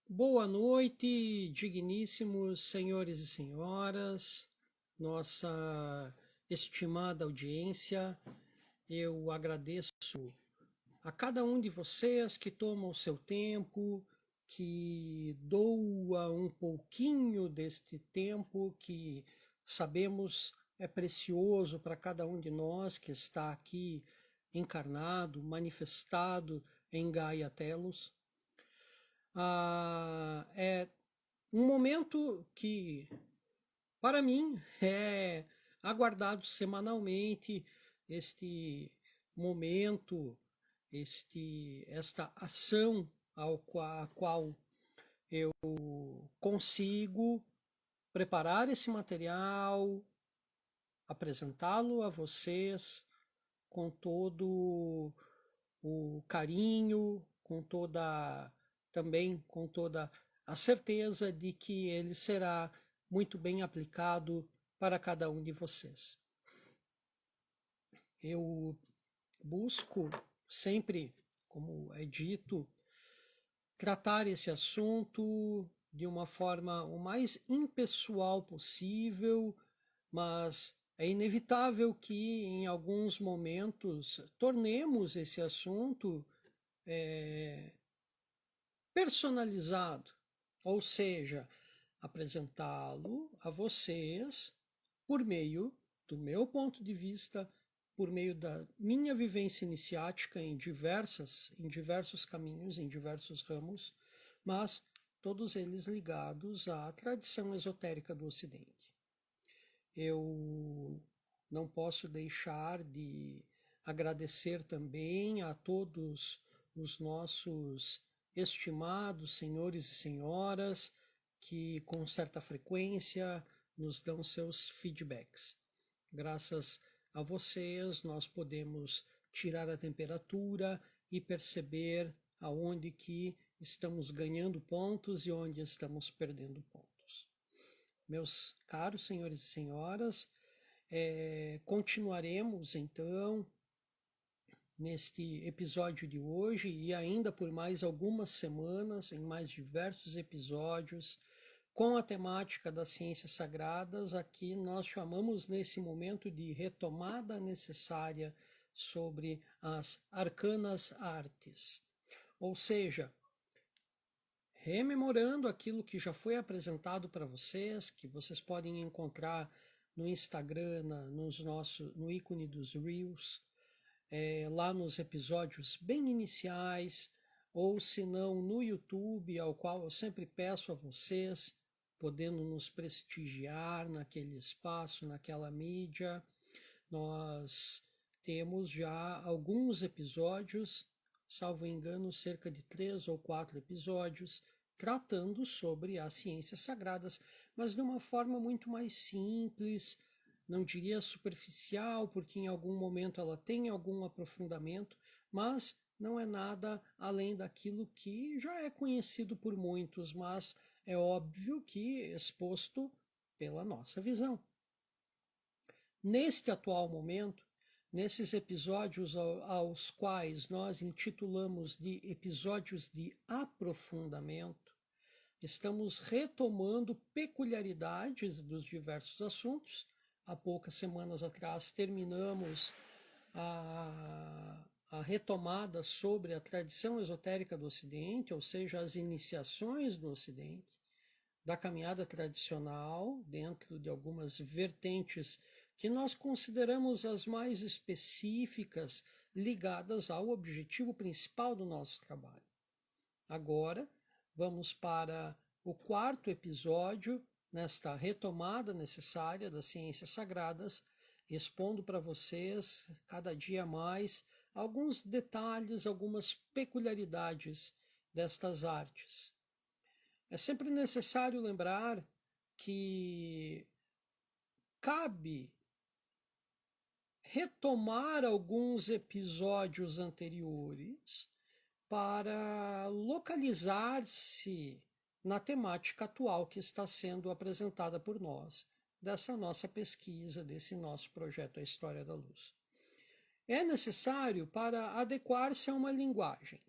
Boa noite, digníssimos senhores e senhoras, nossa estimada audiência. Eu agradeço a cada um de vocês que toma o seu tempo, que doa um pouquinho deste tempo que sabemos é precioso para cada um de nós que está aqui encarnado, manifestado em Gaia Telos. É um momento que, para mim, é aguardado semanalmente este momento, esta ação a qual eu consigo preparar esse material, apresentá-lo a vocês com todo o carinho, com toda a certeza de que ele será muito bem aplicado para cada um de vocês. Eu busco sempre, como é dito, tratar esse assunto de uma forma o mais impessoal possível, mas é inevitável que em alguns momentos tornemos esse assunto personalizado, ou seja, apresentá-lo a vocês por meio do meu ponto de vista, por meio da minha vivência iniciática em diversos caminhos, em diversos ramos, mas todos eles ligados à tradição esotérica do Ocidente. Eu não posso deixar de agradecer também a todos os nossos estimados senhores e senhoras que com certa frequência nos dão seus feedbacks. Graças a vocês nós podemos tirar a temperatura e perceber aonde que estamos ganhando pontos e onde estamos perdendo pontos. Meus caros senhores e senhoras, continuaremos então neste episódio de hoje e ainda por mais algumas semanas, em mais diversos episódios, com a temática das ciências sagradas. Aqui nós chamamos nesse momento de retomada necessária sobre as arcanas artes. Ou seja, rememorando aquilo que já foi apresentado para vocês, que vocês podem encontrar no Instagram, no ícone dos Reels, lá nos episódios bem iniciais, ou se não no YouTube, ao qual eu sempre peço a vocês, podendo nos prestigiar naquele espaço, naquela mídia. Nós temos já alguns episódios, salvo engano, cerca de 3 ou 4 episódios, tratando sobre as ciências sagradas, mas de uma forma muito mais simples, não diria superficial, porque em algum momento ela tem algum aprofundamento, mas não é nada além daquilo que já é conhecido por muitos, mas é óbvio que exposto pela nossa visão. Neste atual momento, nesses episódios aos quais nós intitulamos de episódios de aprofundamento, estamos retomando peculiaridades dos diversos assuntos. Há poucas semanas atrás terminamos a retomada sobre a tradição esotérica do Ocidente, ou seja, as iniciações do Ocidente, da caminhada tradicional, dentro de algumas vertentes que nós consideramos as mais específicas, ligadas ao objetivo principal do nosso trabalho. Agora, vamos para o quarto episódio, nesta retomada necessária das ciências sagradas, expondo para vocês, cada dia mais, alguns detalhes, algumas peculiaridades destas artes. É sempre necessário lembrar que cabe retomar alguns episódios anteriores para localizar-se na temática atual que está sendo apresentada por nós, dessa nossa pesquisa, desse nosso projeto A História da Luz. É necessário para adequar-se a uma linguagem.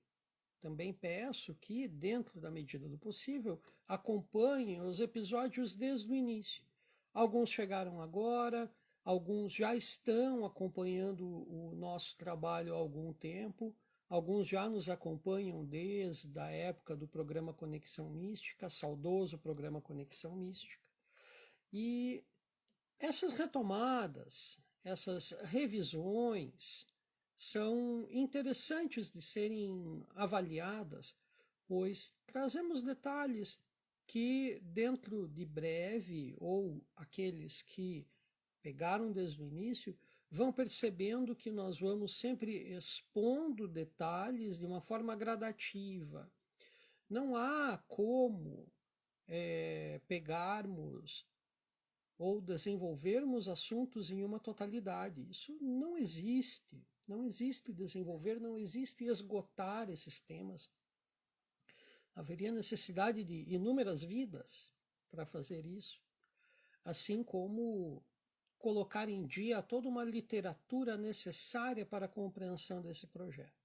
também peço que, dentro da medida do possível, acompanhem os episódios desde o início. Alguns chegaram agora, alguns já estão acompanhando o nosso trabalho há algum tempo, alguns já nos acompanham desde a época do programa Conexão Mística, saudoso programa Conexão Mística. E essas retomadas, essas revisões, são interessantes de serem avaliadas, pois trazemos detalhes que, dentro de breve, ou aqueles que pegaram desde o início, vão percebendo que nós vamos sempre expondo detalhes de uma forma gradativa. Não há como pegarmos ou desenvolvermos assuntos em uma totalidade. Isso não existe. Não existe desenvolver, não existe esgotar esses temas. Haveria necessidade de inúmeras vidas para fazer isso, assim como colocar em dia toda uma literatura necessária para a compreensão desse projeto.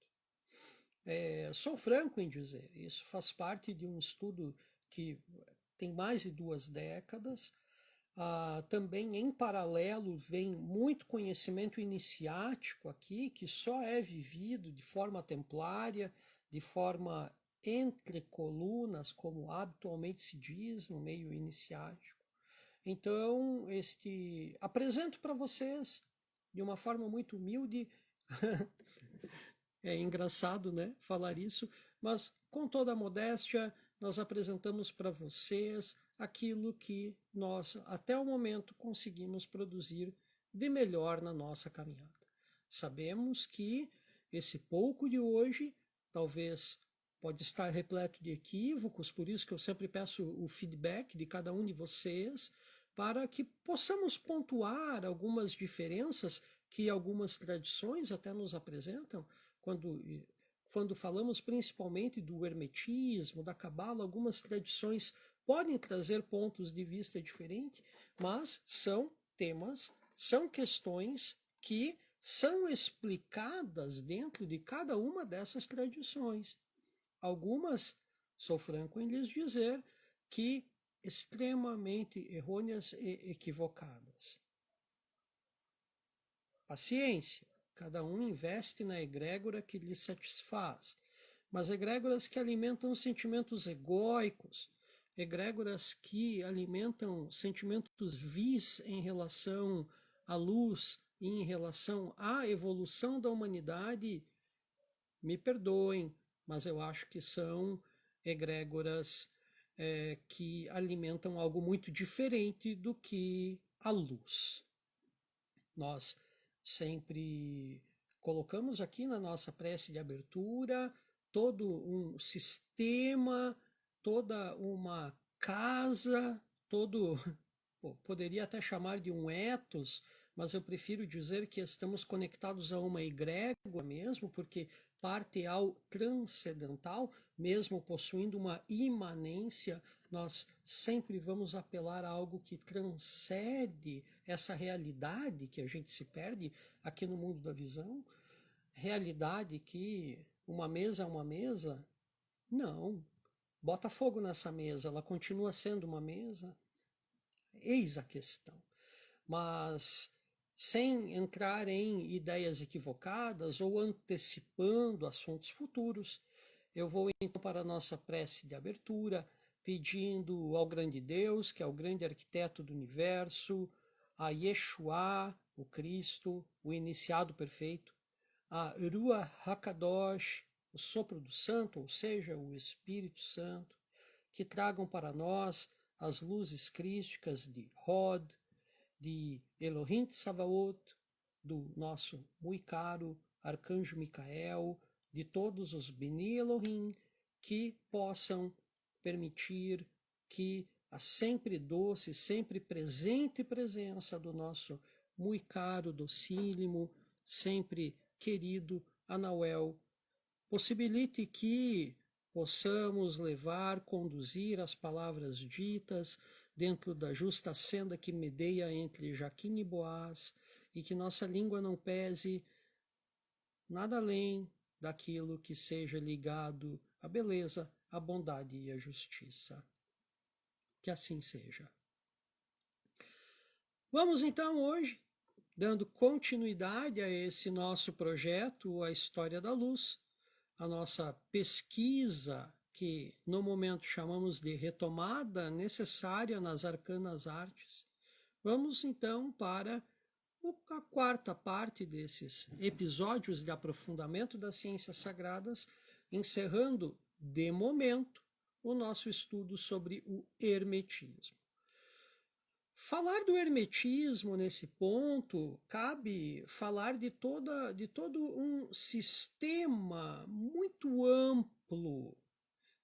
Sou franco em dizer, isso faz parte de um estudo que tem mais de 2 décadas. Também em paralelo vem muito conhecimento iniciático aqui, que só é vivido de forma templária, de forma entre colunas, como habitualmente se diz no meio iniciático. Então, apresento para vocês de uma forma muito humilde. É engraçado, né, falar isso, mas com toda a modéstia, nós apresentamos para vocês aquilo que nós, até o momento, conseguimos produzir de melhor na nossa caminhada. Sabemos que esse pouco de hoje, talvez pode estar repleto de equívocos, por isso que eu sempre peço o feedback de cada um de vocês, para que possamos pontuar algumas diferenças que algumas tradições até nos apresentam, quando falamos principalmente do hermetismo, da cabala, algumas tradições podem trazer pontos de vista diferentes, mas são temas, são questões que são explicadas dentro de cada uma dessas tradições. Algumas, sou franco em lhes dizer, que extremamente errôneas e equivocadas. Paciência. Cada um investe na egrégora que lhe satisfaz, mas egrégoras que alimentam sentimentos egóicos, egrégoras que alimentam sentimentos vis em relação à luz e em relação à evolução da humanidade, me perdoem, mas eu acho que são egrégoras que alimentam algo muito diferente do que a luz. Nós sempre colocamos aqui na nossa prece de abertura todo um sistema, toda uma casa, poderia até chamar de um ethos, mas eu prefiro dizer que estamos conectados a uma egrégora mesmo, porque parte ao transcendental, mesmo possuindo uma imanência, nós sempre vamos apelar a algo que transcende essa realidade que a gente se perde aqui no mundo da visão. Realidade que uma mesa é uma mesa? Não. Bota fogo nessa mesa, ela continua sendo uma mesa? Eis a questão. Mas sem entrar em ideias equivocadas ou antecipando assuntos futuros, eu vou então para a nossa prece de abertura, pedindo ao grande Deus, que é o grande arquiteto do universo, a Yeshua, o Cristo, o iniciado perfeito, a Ruach HaKadosh, o sopro do santo, ou seja, o Espírito Santo, que tragam para nós as luzes crísticas de Hod, de Elohim Tsavaot, do nosso muito caro Arcanjo Micael, de todos os Beni Elohim, que possam permitir que a sempre doce, sempre presente presença do nosso muito caro, docílimo, sempre querido Anauel possibilite que possamos levar, conduzir as palavras ditas dentro da justa senda que medeia entre Jaquim e Boaz, e que nossa língua não pese nada além daquilo que seja ligado a beleza, a bondade e a justiça. Que assim seja. Vamos então hoje, dando continuidade a esse nosso projeto, a História da Luz, a nossa pesquisa, que no momento chamamos de retomada necessária nas arcanas artes. Vamos então para a quarta parte desses episódios de aprofundamento das ciências sagradas, encerrando, de momento, o nosso estudo sobre o hermetismo. Falar do hermetismo nesse ponto, cabe falar de todo um sistema muito amplo,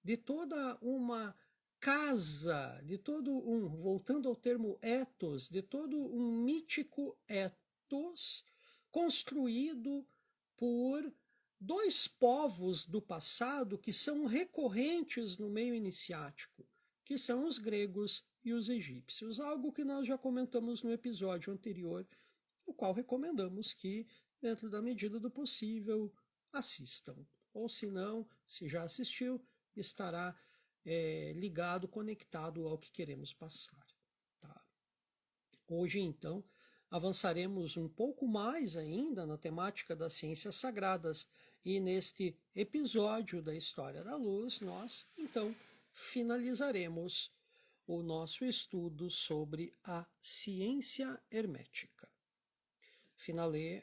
de toda uma casa, de todo um, voltando ao termo ethos, de todo um mítico ethos construído por dois povos do passado que são recorrentes no meio iniciático, que são os gregos e os egípcios, algo que nós já comentamos no episódio anterior, o qual recomendamos que, dentro da medida do possível, assistam. Ou se não, se já assistiu, estará ligado, conectado ao que queremos passar. Tá? Hoje, então, avançaremos um pouco mais ainda na temática das ciências sagradas e neste episódio da História da Luz, nós, então, finalizaremos o nosso estudo sobre a ciência hermética.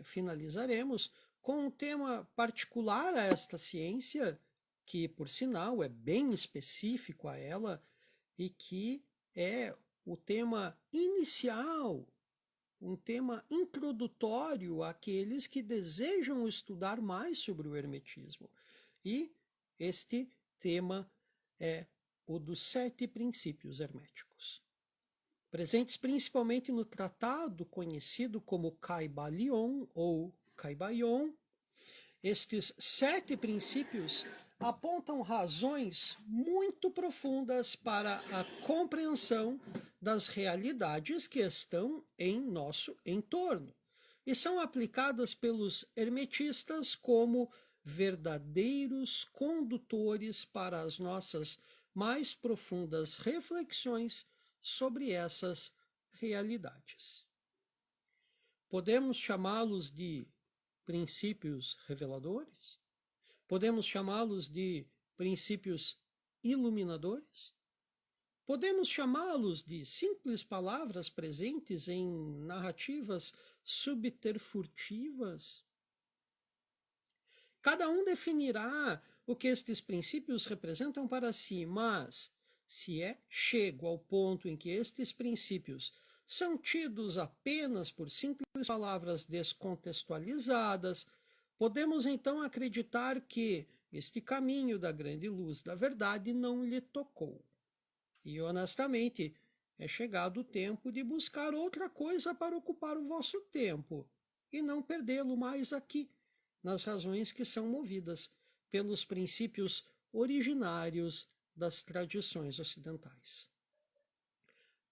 Finalizaremos com um tema particular a esta ciência, que, por sinal, é bem específico a ela e que é o tema inicial, um tema introdutório àqueles que desejam estudar mais sobre o hermetismo. E este tema é o dos 7 princípios herméticos. Presentes principalmente no tratado conhecido como Kaibalion ou Kaibalion, estes 7 princípios apontam razões muito profundas para a compreensão das realidades que estão em nosso entorno e são aplicadas pelos hermetistas como verdadeiros condutores para as nossas mais profundas reflexões sobre essas realidades. Podemos chamá-los de princípios reveladores? Podemos chamá-los de princípios iluminadores? Podemos chamá-los de simples palavras presentes em narrativas subterfurtivas? Cada um definirá o que estes princípios representam para si, mas se chego ao ponto em que estes princípios são tidos apenas por simples palavras descontextualizadas, podemos então acreditar que este caminho da grande luz da verdade não lhe tocou. E honestamente, é chegado o tempo de buscar outra coisa para ocupar o vosso tempo, e não perdê-lo mais aqui, nas razões que são movidas pelos princípios originários das tradições ocidentais.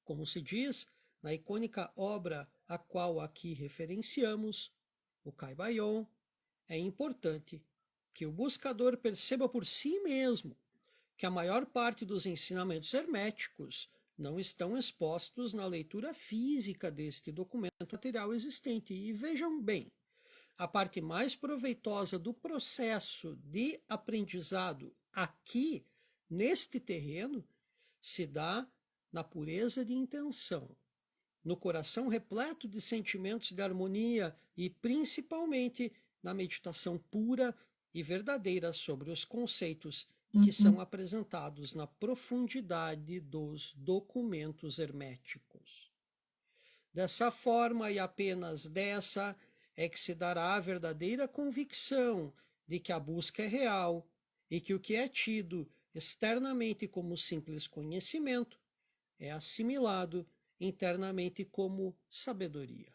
Como se diz na icônica obra a qual aqui referenciamos, o Kaibalion, é importante que o buscador perceba por si mesmo que a maior parte dos ensinamentos herméticos não estão expostos na leitura física deste documento material existente. E vejam bem, a parte mais proveitosa do processo de aprendizado aqui, neste terreno, se dá na pureza de intenção, no coração repleto de sentimentos de harmonia e, principalmente, na meditação pura e verdadeira sobre os conceitos que são apresentados na profundidade dos documentos herméticos. Dessa forma e apenas dessa é que se dará a verdadeira convicção de que a busca é real e que o que é tido externamente como simples conhecimento é assimilado internamente como sabedoria.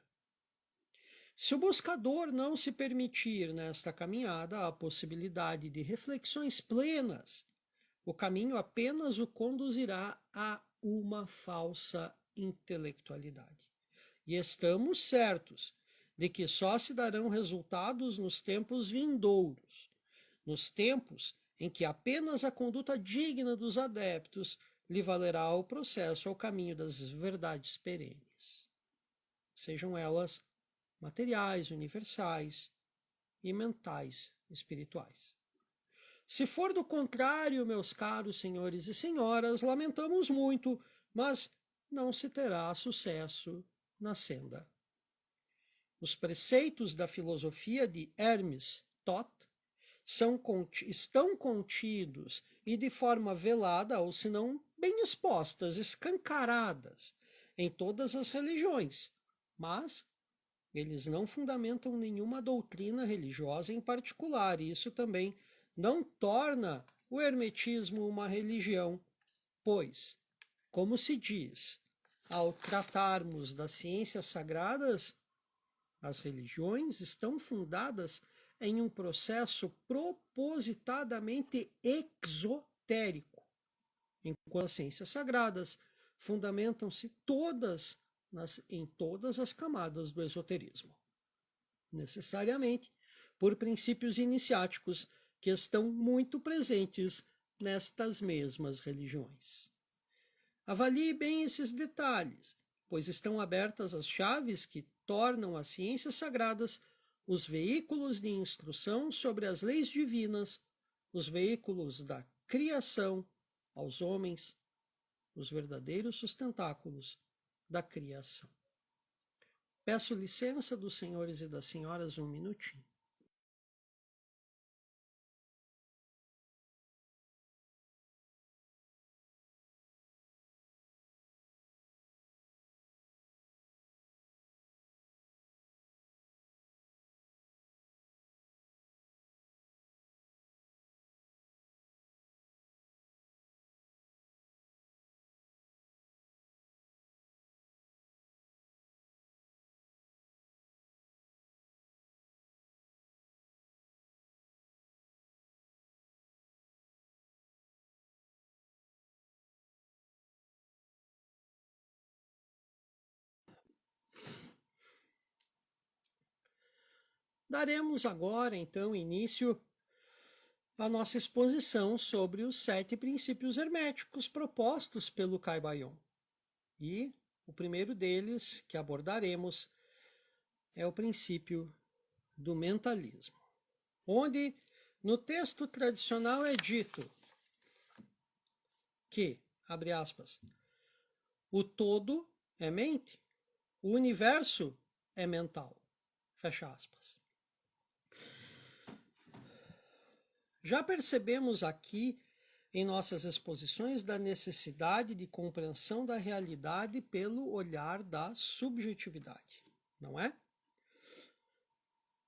Se o buscador não se permitir nesta caminhada a possibilidade de reflexões plenas, o caminho apenas o conduzirá a uma falsa intelectualidade. E estamos certos de que só se darão resultados nos tempos vindouros, nos tempos em que apenas a conduta digna dos adeptos lhe valerá o processo ao caminho das verdades perenes, sejam elas materiais, universais e mentais, espirituais. Se for do contrário, meus caros senhores e senhoras, lamentamos muito, mas não se terá sucesso na senda. Os preceitos da filosofia de Hermes Toth estão contidos e de forma velada, ou se não bem expostas, escancaradas, em todas as religiões, mas eles não fundamentam nenhuma doutrina religiosa em particular, e isso também não torna o hermetismo uma religião, pois, como se diz, ao tratarmos das ciências sagradas, as religiões estão fundadas em um processo propositadamente exotérico, enquanto as ciências sagradas fundamentam-se em todas as camadas do esoterismo, necessariamente por princípios iniciáticos que estão muito presentes nestas mesmas religiões. Avalie bem esses detalhes, pois estão abertas as chaves que tornam as ciências sagradas os veículos de instrução sobre as leis divinas, os veículos da criação aos homens, os verdadeiros sustentáculos da criação. Peço licença dos senhores e das senhoras um minutinho. Daremos agora, então, início à nossa exposição sobre os 7 princípios herméticos propostos pelo Caibalion. E o primeiro deles que abordaremos é o princípio do mentalismo, onde no texto tradicional é dito que, abre aspas, o todo é mente, o universo é mental, fecha aspas. Já percebemos aqui em nossas exposições da necessidade de compreensão da realidade pelo olhar da subjetividade, não é?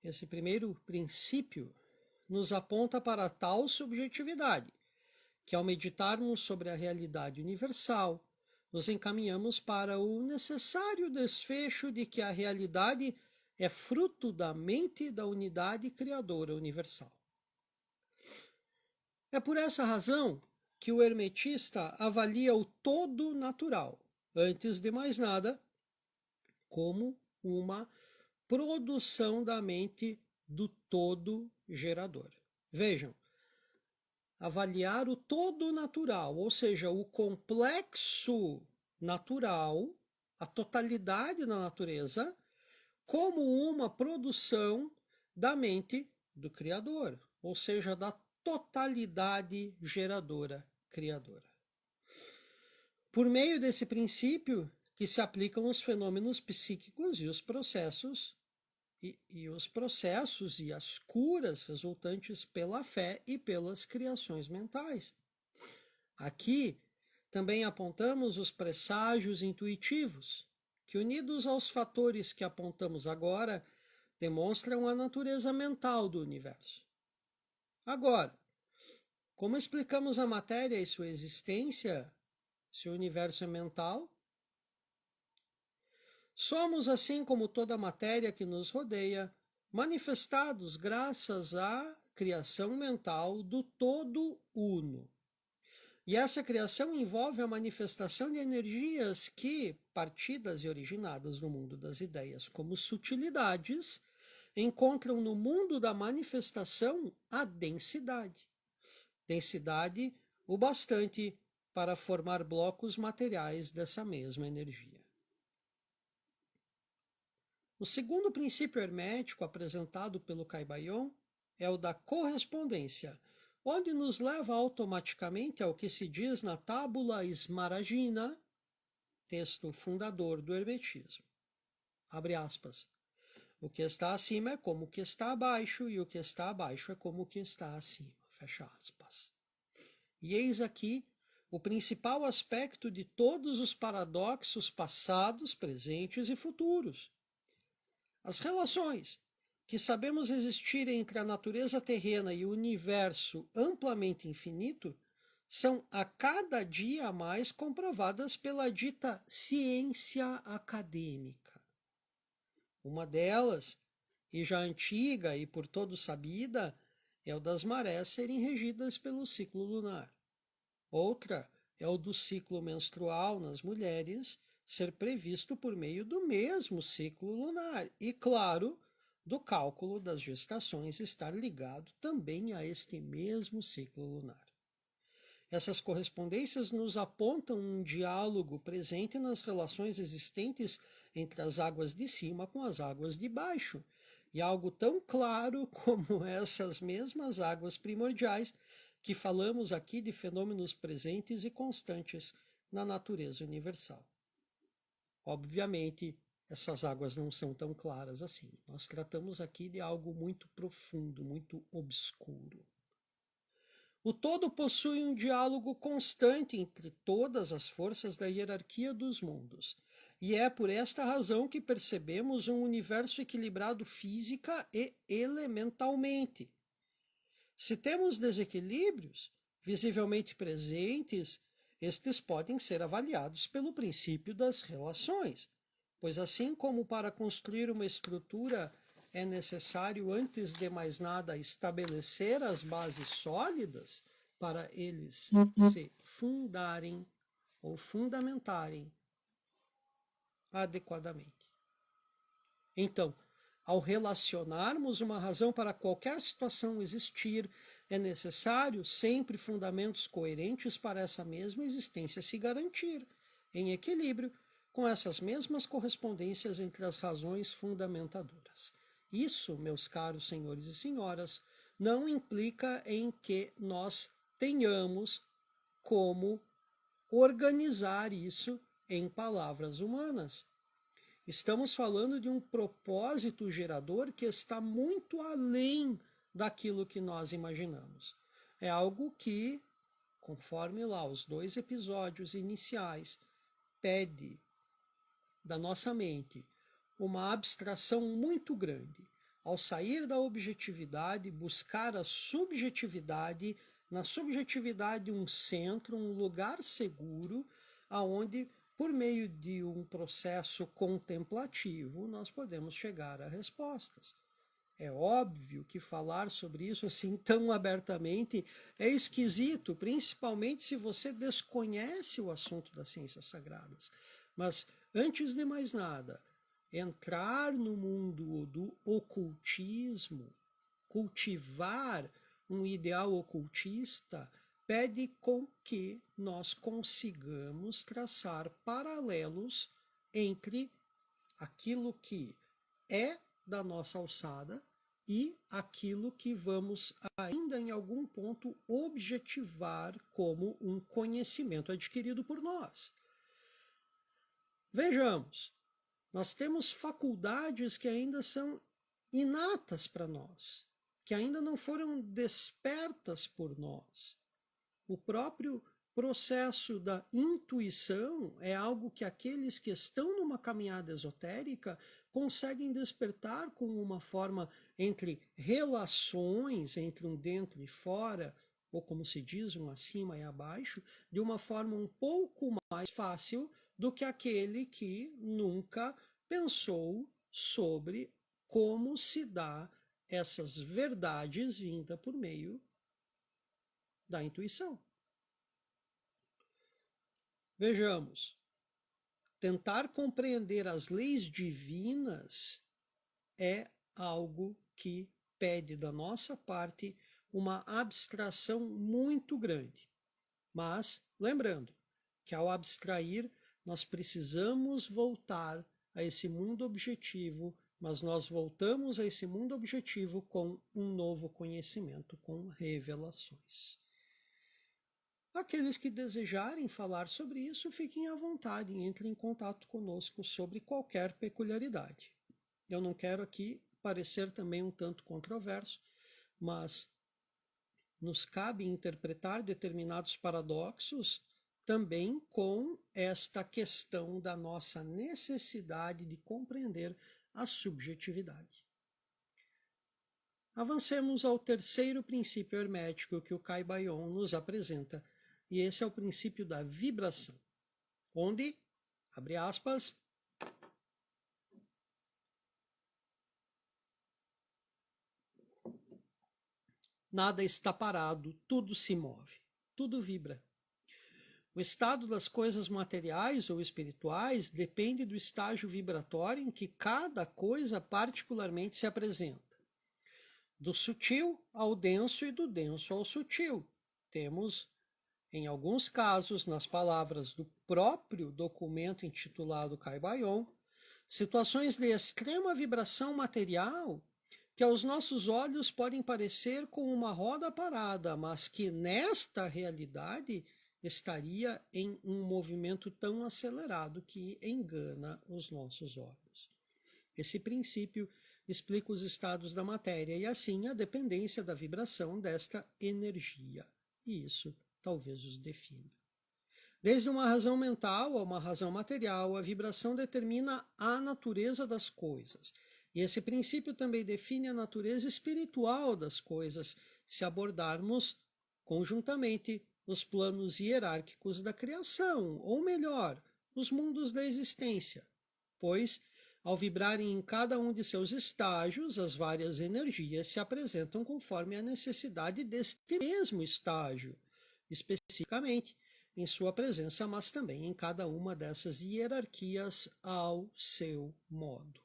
Esse primeiro princípio nos aponta para tal subjetividade, que ao meditarmos sobre a realidade universal, nos encaminhamos para o necessário desfecho de que a realidade é fruto da mente da unidade criadora universal. É por essa razão que o hermetista avalia o todo natural, antes de mais nada, como uma produção da mente do todo gerador. Vejam, avaliar o todo natural, ou seja, o complexo natural, a totalidade da natureza, como uma produção da mente do Criador, ou seja, da totalidade geradora, criadora. Por meio desse princípio que se aplicam os fenômenos psíquicos e os processos e as curas resultantes pela fé e pelas criações mentais. Aqui também apontamos os presságios intuitivos, que unidos aos fatores que apontamos agora, demonstram a natureza mental do universo. Agora, como explicamos a matéria e sua existência, se o universo é mental? Somos, assim como toda a matéria que nos rodeia, manifestados graças à criação mental do todo uno. E essa criação envolve a manifestação de energias que, partidas e originadas no mundo das ideias como sutilidades, encontram no mundo da manifestação a densidade. densidade o bastante para formar blocos materiais dessa mesma energia. O segundo princípio hermético apresentado pelo Kaibayon é o da correspondência, onde nos leva automaticamente ao que se diz na Tábula Smaragina, texto fundador do hermetismo. Abre aspas. O que está acima é como o que está abaixo, e o que está abaixo é como o que está acima. Fecha aspas. E eis aqui o principal aspecto de todos os paradoxos passados, presentes e futuros. As relações que sabemos existir entre a natureza terrena e o universo amplamente infinito são a cada dia mais comprovadas pela dita ciência acadêmica. Uma delas, e já antiga e por todos sabida, é o das marés serem regidas pelo ciclo lunar. Outra é o do ciclo menstrual nas mulheres ser previsto por meio do mesmo ciclo lunar e, claro, do cálculo das gestações estar ligado também a este mesmo ciclo lunar. Essas correspondências nos apontam um diálogo presente nas relações existentes entre as águas de cima com as águas de baixo, e algo tão claro como essas mesmas águas primordiais que falamos aqui de fenômenos presentes e constantes na natureza universal. Obviamente, essas águas não são tão claras assim. Nós tratamos aqui de algo muito profundo, muito obscuro. O todo possui um diálogo constante entre todas as forças da hierarquia dos mundos. E é por esta razão que percebemos um universo equilibrado física e elementalmente. Se temos desequilíbrios visivelmente presentes, estes podem ser avaliados pelo princípio das relações, pois assim como para construir uma estrutura é necessário, antes de mais nada, estabelecer as bases sólidas para eles se fundarem ou fundamentarem adequadamente. Então, ao relacionarmos uma razão para qualquer situação existir, é necessário sempre fundamentos coerentes para essa mesma existência se garantir, em equilíbrio com essas mesmas correspondências entre as razões fundamentadoras. Isso, meus caros senhores e senhoras, não implica em que nós tenhamos como organizar isso em palavras humanas. Estamos falando de um propósito gerador que está muito além daquilo que nós imaginamos. É algo que, conforme lá os 2 episódios iniciais, pede da nossa mente uma abstração muito grande. Ao sair da objetividade, buscar a subjetividade, na subjetividade um centro, um lugar seguro, aonde por meio de um processo contemplativo, nós podemos chegar a respostas. É óbvio que falar sobre isso assim tão abertamente é esquisito, principalmente se você desconhece o assunto das ciências sagradas. Mas, antes de mais nada, entrar no mundo do ocultismo, cultivar um ideal ocultista, pede com que nós consigamos traçar paralelos entre aquilo que é da nossa alçada e aquilo que vamos ainda em algum ponto objetivar como um conhecimento adquirido por nós. Vejamos, nós temos faculdades que ainda são inatas para nós, que ainda não foram despertas por nós. O próprio processo da intuição é algo que aqueles que estão numa caminhada esotérica conseguem despertar com uma forma entre relações, entre um dentro e fora, ou como se diz, um acima e abaixo, de uma forma um pouco mais fácil do que aquele que nunca pensou sobre como se dá essas verdades vindas por meio da intuição. Vejamos, tentar compreender as leis divinas é algo que pede da nossa parte uma abstração muito grande. Mas, lembrando que ao abstrair, nós precisamos voltar a esse mundo objetivo, mas nós voltamos a esse mundo objetivo com um novo conhecimento, com revelações. Aqueles que desejarem falar sobre isso, fiquem à vontade e entrem em contato conosco sobre qualquer peculiaridade. Eu não quero aqui parecer também um tanto controverso, mas nos cabe interpretar determinados paradoxos também com esta questão da nossa necessidade de compreender a subjetividade. Avancemos ao terceiro princípio hermético que o Caio nos apresenta, e esse é o princípio da vibração, onde, abre aspas, nada está parado, tudo se move, tudo vibra. O estado das coisas materiais ou espirituais depende do estágio vibratório em que cada coisa particularmente se apresenta. Do sutil ao denso e do denso ao sutil. Temos, em alguns casos, nas palavras do próprio documento intitulado Caio, situações de extrema vibração material que aos nossos olhos podem parecer com uma roda parada, mas que nesta realidade estaria em um movimento tão acelerado que engana os nossos olhos. Esse princípio explica os estados da matéria e assim a dependência da vibração desta energia. E isso talvez os defina. Desde uma razão mental a uma razão material, a vibração determina a natureza das coisas. E esse princípio também define a natureza espiritual das coisas, se abordarmos conjuntamente os planos hierárquicos da criação, ou melhor, os mundos da existência, pois, ao vibrarem em cada um de seus estágios, as várias energias se apresentam conforme a necessidade deste mesmo estágio, especificamente em sua presença, mas também em cada uma dessas hierarquias ao seu modo.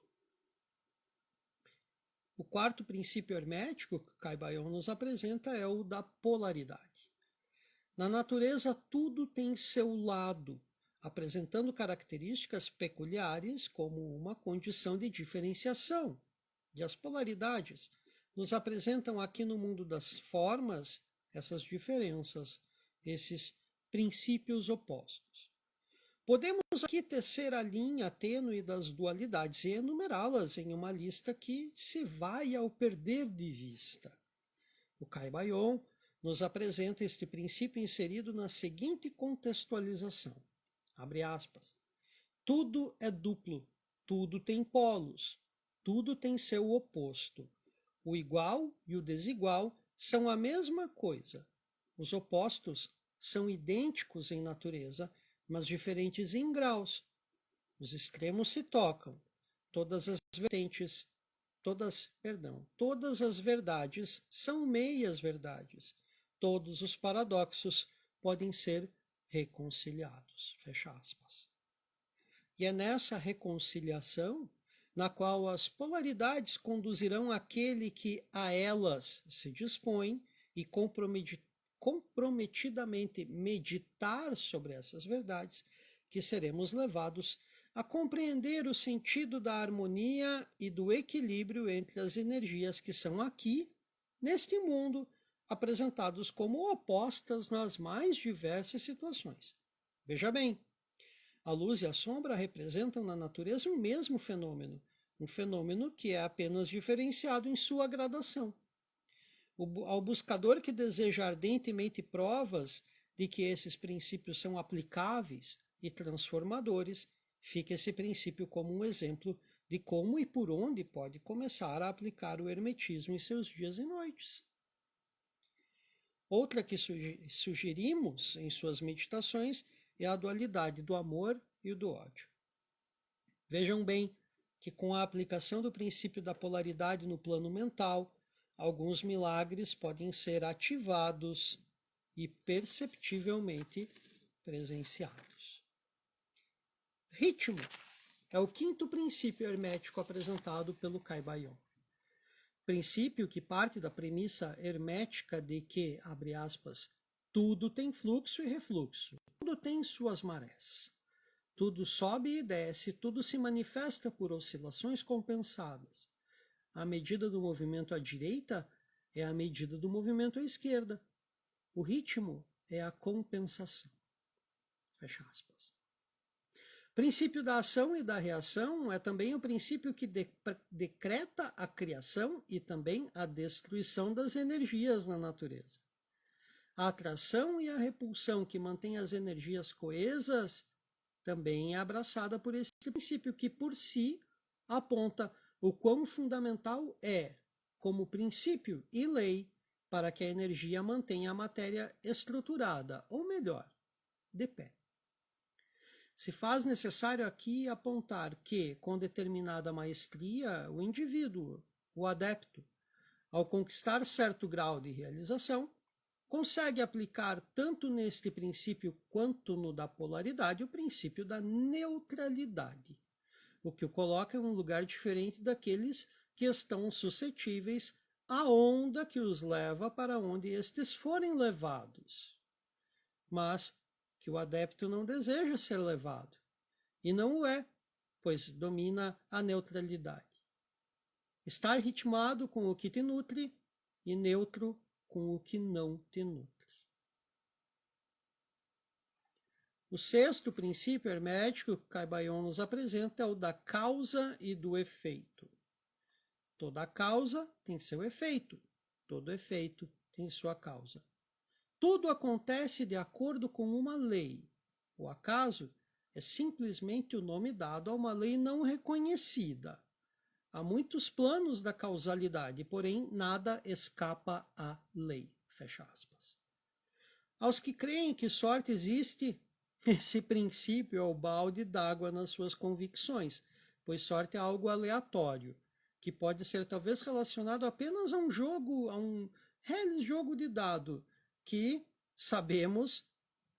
O quarto princípio hermético que Caio nos apresenta é o da polaridade. Na natureza, tudo tem seu lado, apresentando características peculiares como uma condição de diferenciação. E as polaridades nos apresentam aqui no mundo das formas essas diferenças, esses princípios opostos. Podemos aqui tecer a linha tênue das dualidades e enumerá-las em uma lista que se vai ao perder de vista. O Caio nos apresenta este princípio inserido na seguinte contextualização. Abre aspas. Tudo é duplo, tudo tem polos, tudo tem seu oposto. O igual e o desigual são a mesma coisa. Os opostos são idênticos em natureza, mas diferentes em graus. Os extremos se tocam. Todas as as verdades são meias verdades. Todos os paradoxos podem ser reconciliados. Fecha aspas. E é nessa reconciliação na qual as polaridades conduzirão aquele que a elas se dispõe e comprometidamente meditar sobre essas verdades, que seremos levados a compreender o sentido da harmonia e do equilíbrio entre as energias que são aqui, neste mundo, apresentados como opostas nas mais diversas situações. Veja bem, a luz e a sombra representam na natureza um mesmo fenômeno, um fenômeno que é apenas diferenciado em sua gradação. Ao buscador que deseja ardentemente provas de que esses princípios são aplicáveis e transformadores, fica esse princípio como um exemplo de como e por onde pode começar a aplicar o hermetismo em seus dias e noites. Outra que sugerimos em suas meditações é a dualidade do amor e do ódio. Vejam bem que com a aplicação do princípio da polaridade no plano mental, alguns milagres podem ser ativados e perceptivelmente presenciados. Ritmo é o quinto princípio hermético apresentado pelo Caio. Princípio que parte da premissa hermética de que, abre aspas, tudo tem fluxo e refluxo, tudo tem suas marés. Tudo sobe e desce, tudo se manifesta por oscilações compensadas. A medida do movimento à direita é a medida do movimento à esquerda. O ritmo é a compensação. Fecha aspas. Princípio da ação e da reação é também o princípio que decreta a criação e também a destruição das energias na natureza. A atração e a repulsão que mantém as energias coesas também é abraçada por esse princípio que, por si, aponta o quão fundamental é, como princípio e lei, para que a energia mantenha a matéria estruturada, ou melhor, de pé. Se faz necessário aqui apontar que, com determinada maestria, o indivíduo, o adepto, ao conquistar certo grau de realização, consegue aplicar tanto neste princípio quanto no da polaridade o princípio da neutralidade, o que o coloca em um lugar diferente daqueles que estão suscetíveis à onda que os leva para onde estes forem levados. Mas que o adepto não deseja ser levado, e não o é, pois domina a neutralidade. Estar ritmado com o que te nutre e neutro com o que não te nutre. O sexto princípio hermético que Caibalion nos apresenta é o da causa e do efeito. Toda causa tem seu efeito, todo efeito tem sua causa. Tudo acontece de acordo com uma lei. O acaso é simplesmente o nome dado a uma lei não reconhecida. Há muitos planos da causalidade, porém nada escapa à lei. Fecha aspas. Aos que creem que sorte existe, esse princípio é o balde d'água nas suas convicções, pois sorte é algo aleatório, que pode ser talvez relacionado apenas a um jogo, a um reles jogo de dado, que sabemos,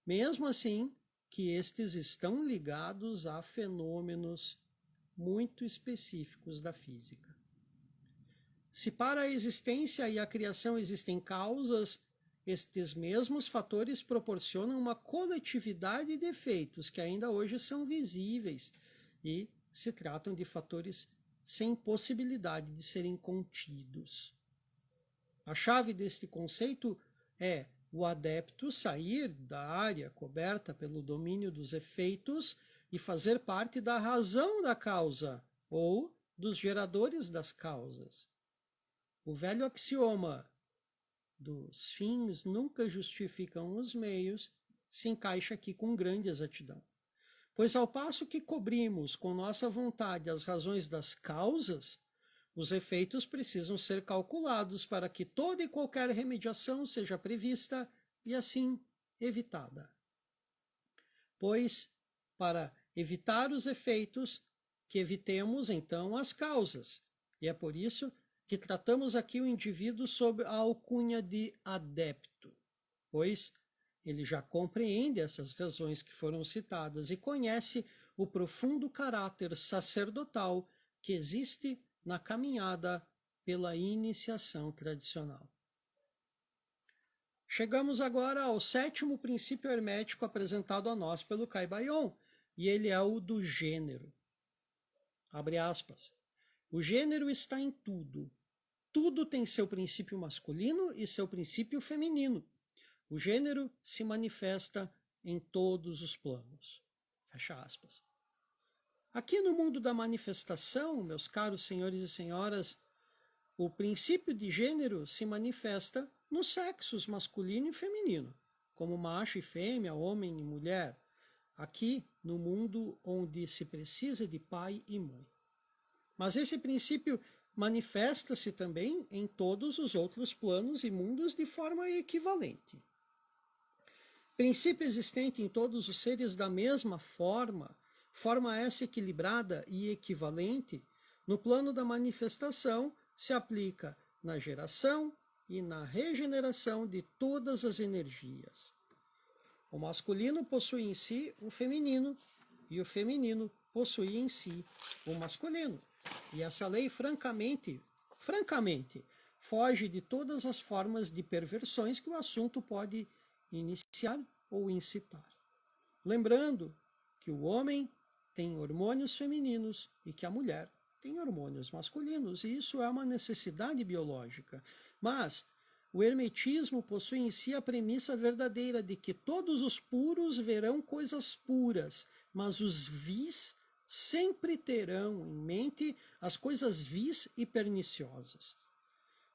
mesmo assim, que estes estão ligados a fenômenos muito específicos da física. Se para a existência e a criação existem causas, estes mesmos fatores proporcionam uma coletividade de efeitos que ainda hoje são visíveis e se tratam de fatores sem possibilidade de serem contidos. A chave deste conceito é o adepto sair da área coberta pelo domínio dos efeitos e fazer parte da razão da causa, ou dos geradores das causas. O velho axioma dos fins nunca justificam os meios se encaixa aqui com grande exatidão. Pois ao passo que cobrimos com nossa vontade as razões das causas, os efeitos precisam ser calculados para que toda e qualquer remediação seja prevista e, assim, evitada. Pois, para evitar os efeitos, que evitemos, então, as causas. E é por isso que tratamos aqui o indivíduo sob a alcunha de adepto, pois ele já compreende essas razões que foram citadas e conhece o profundo caráter sacerdotal que existe na caminhada pela iniciação tradicional. Chegamos agora ao sétimo princípio hermético apresentado a nós pelo Caibalion, e ele é o do gênero. Abre aspas. O gênero está em tudo. Tudo tem seu princípio masculino e seu princípio feminino. O gênero se manifesta em todos os planos. Fecha aspas. Aqui no mundo da manifestação, meus caros senhores e senhoras, o princípio de gênero se manifesta nos sexos masculino e feminino, como macho e fêmea, homem e mulher, aqui no mundo onde se precisa de pai e mãe. Mas esse princípio manifesta-se também em todos os outros planos e mundos de forma equivalente. Princípio existente em todos os seres da mesma forma essa equilibrada e equivalente, no plano da manifestação, se aplica na geração e na regeneração de todas as energias. O masculino possui em si o feminino e o feminino possui em si o masculino. E essa lei, francamente, francamente, foge de todas as formas de perversões que o assunto pode iniciar ou incitar. Lembrando que o homem tem hormônios femininos e que a mulher tem hormônios masculinos, e isso é uma necessidade biológica. Mas o hermetismo possui em si a premissa verdadeira de que todos os puros verão coisas puras, mas os vis sempre terão em mente as coisas vis e perniciosas.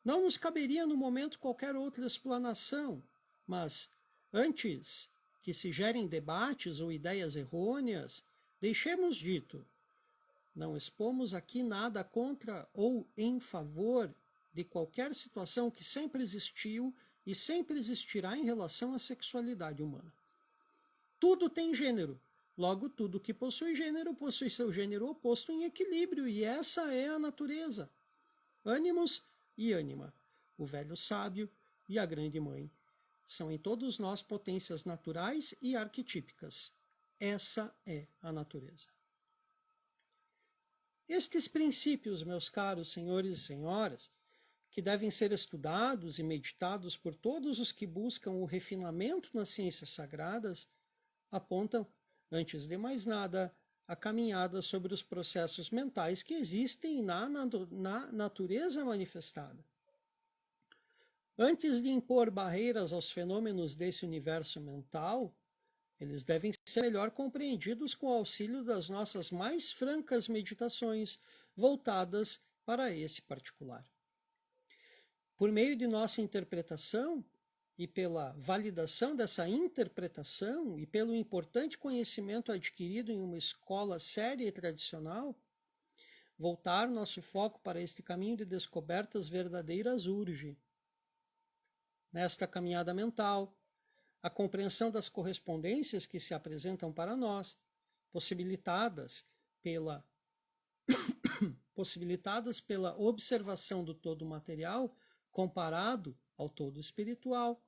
Não nos caberia no momento qualquer outra explanação, mas antes que se gerem debates ou ideias errôneas, deixemos dito, não expomos aqui nada contra ou em favor de qualquer situação que sempre existiu e sempre existirá em relação à sexualidade humana. Tudo tem gênero, logo tudo que possui gênero possui seu gênero oposto em equilíbrio, e essa é a natureza. Ânimos e ânima, o velho sábio e a grande mãe, são em todos nós potências naturais e arquetípicas. Essa é a natureza. Estes princípios, meus caros senhores e senhoras, que devem ser estudados e meditados por todos os que buscam o refinamento nas ciências sagradas, apontam, antes de mais nada, a caminhada sobre os processos mentais que existem na natureza manifestada. Antes de impor barreiras aos fenômenos desse universo mental, eles devem ser melhor compreendidos com o auxílio das nossas mais francas meditações voltadas para esse particular. Por meio de nossa interpretação e pela validação dessa interpretação e pelo importante conhecimento adquirido em uma escola séria e tradicional, voltar nosso foco para este caminho de descobertas verdadeiras urge. Nesta caminhada mental, a compreensão das correspondências que se apresentam para nós, possibilitadas pela observação do todo material comparado ao todo espiritual,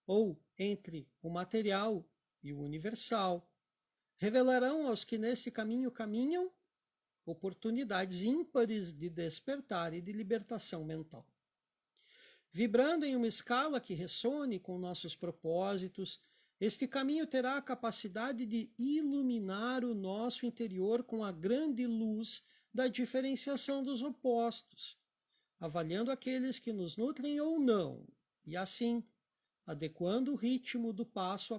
ou entre o material e o universal, revelarão aos que neste caminho caminham oportunidades ímpares de despertar e de libertação mental. Vibrando em uma escala que ressone com nossos propósitos, este caminho terá a capacidade de iluminar o nosso interior com a grande luz da diferenciação dos opostos, avaliando aqueles que nos nutrem ou não, e assim, adequando o ritmo do passo a